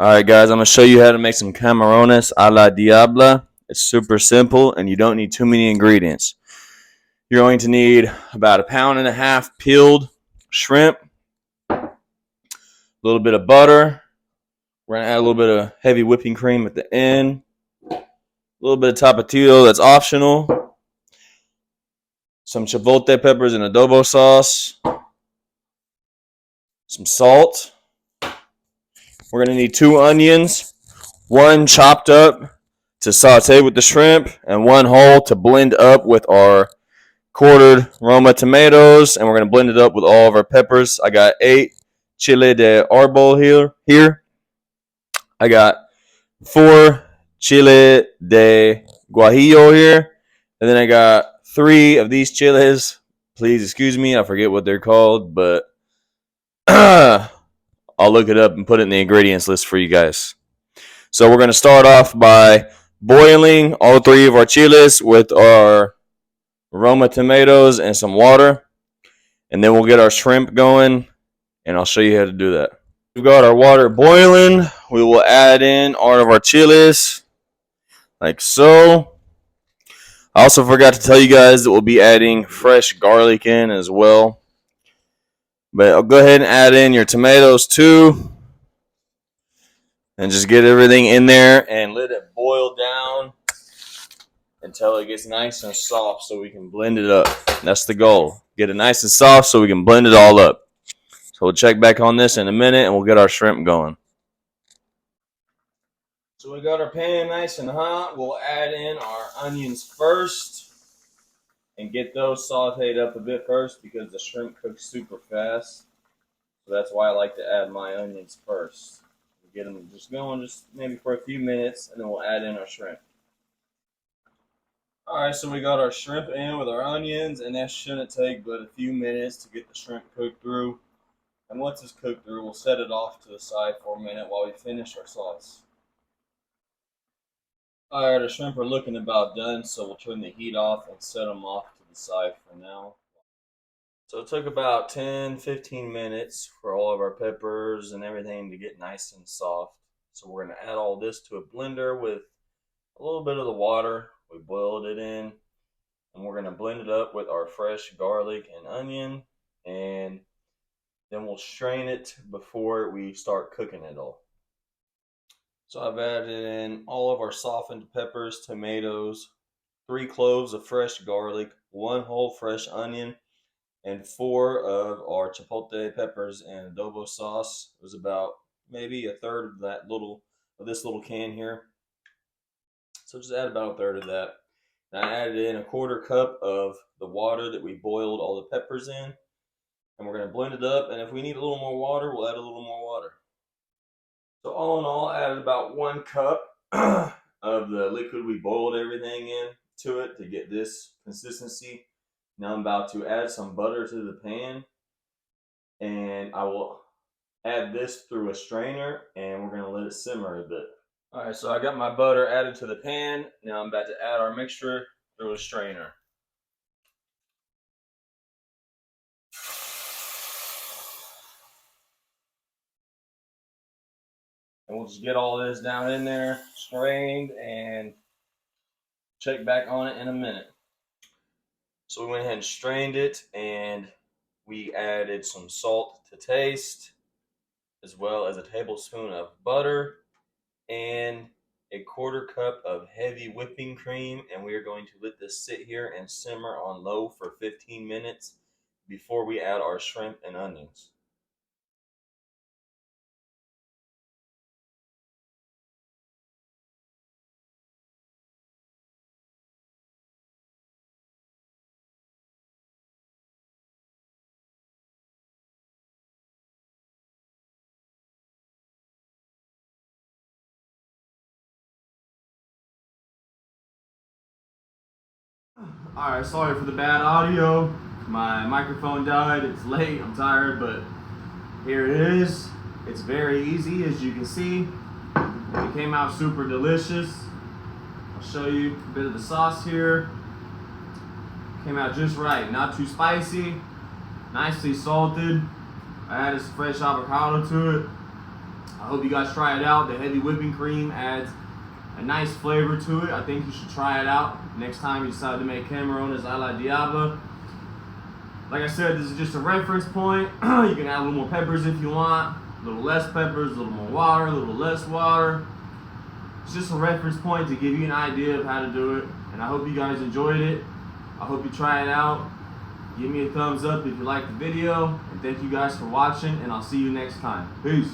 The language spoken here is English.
Alright guys, I'm going to show you how to make some camarones a la Diabla. It's super simple and you don't need too many ingredients. You're going to need about 1.5 pounds peeled shrimp, a little bit of butter. We're going to add a little bit of heavy whipping cream at the end, a little bit of tapatio that's optional, some chipotle peppers and adobo sauce, some salt. We're going to need 2 onions, one chopped up to saute with the shrimp, and one whole to blend up with our quartered Roma tomatoes, and we're going to blend it up with all of our peppers. I got 8 chile de arbol here. I got 4 chile de guajillo here, and then I got 3 of these chiles. Please excuse me, I forget what they're called, but I'll look it up and put it in the ingredients list for you guys. So we're going to start off by boiling all 3 of our chiles with our Roma tomatoes and some water. And then we'll get our shrimp going, and I'll show you how to do that. We've got our water boiling. We will add in all of our chiles, like so. I also forgot to tell you guys that we'll be adding fresh garlic in as well. But I'll go ahead and add in your tomatoes too. And just get everything in there and let it boil down until it gets nice and soft so we can blend it up. That's the goal. Get it nice and soft so we can blend it all up. So we'll check back on this in a minute and we'll get our shrimp going. So we got our pan nice and hot. We'll add in our onions first and get those sauteed up a bit first because the shrimp cooks super fast. So that's why I like to add my onions first. Get them just going just maybe for a few minutes, and then we'll add in our shrimp. Alright, so we got our shrimp in with our onions, and that shouldn't take but a few minutes to get the shrimp cooked through. And once it's cooked through, we'll set it off to the side for a minute while we finish our sauce. Alright, our shrimp are looking about done, so we'll turn the heat off and set them off to the side for now. So it took about 10-15 minutes for all of our peppers and everything to get nice and soft. So we're going to add all this to a blender with a little bit of the water. We boiled it in, and we're going to blend it up with our fresh garlic and onion, and then we'll strain it before we start cooking it all. So I've added in all of our softened peppers, tomatoes, 3 cloves of fresh garlic, 1 whole fresh onion, and 4 of our chipotle peppers and adobo sauce. It was about maybe a third of this little can here. So just add about a third of that. And I added in a 1/4 cup of the water that we boiled all the peppers in. And we're going to blend it up. And if we need a little more water, we'll add a little more water. So all in all, I added about 1 cup of the liquid we boiled everything in to it to get this consistency. Now I'm about to add some butter to the pan, and I will add this through a strainer, and we're going to let it simmer a bit. Alright, so I got my butter added to the pan. Now I'm about to add our mixture through a strainer. And we'll just get all this down in there, strained, and check back on it in a minute. So we went ahead and strained it, and we added some salt to taste, as well as a tablespoon of butter and a 1/4 cup of heavy whipping cream. And we are going to let this sit here and simmer on low for 15 minutes before we add our shrimp and onions. Alright, sorry for the bad audio. My microphone died. It's late. I'm tired, but here it is. It's very easy, as you can see. It came out super delicious. I'll show you a bit of the sauce here. Came out just right. Not too spicy. Nicely salted. I added some fresh avocado to it. I hope you guys try it out. The heavy whipping cream adds a nice flavor to it. I think you should try it out next time you decide to make camarones a la Diabla. Like I said, this is just a reference point. You can add a little more peppers if you want, a little less peppers, a little more water, a little less water. It's just a reference point to give you an idea of how to do it. And I hope you guys enjoyed it. I hope you try it out. Give me a thumbs up if you liked the video. And thank you guys for watching, and I'll see you next time. Peace.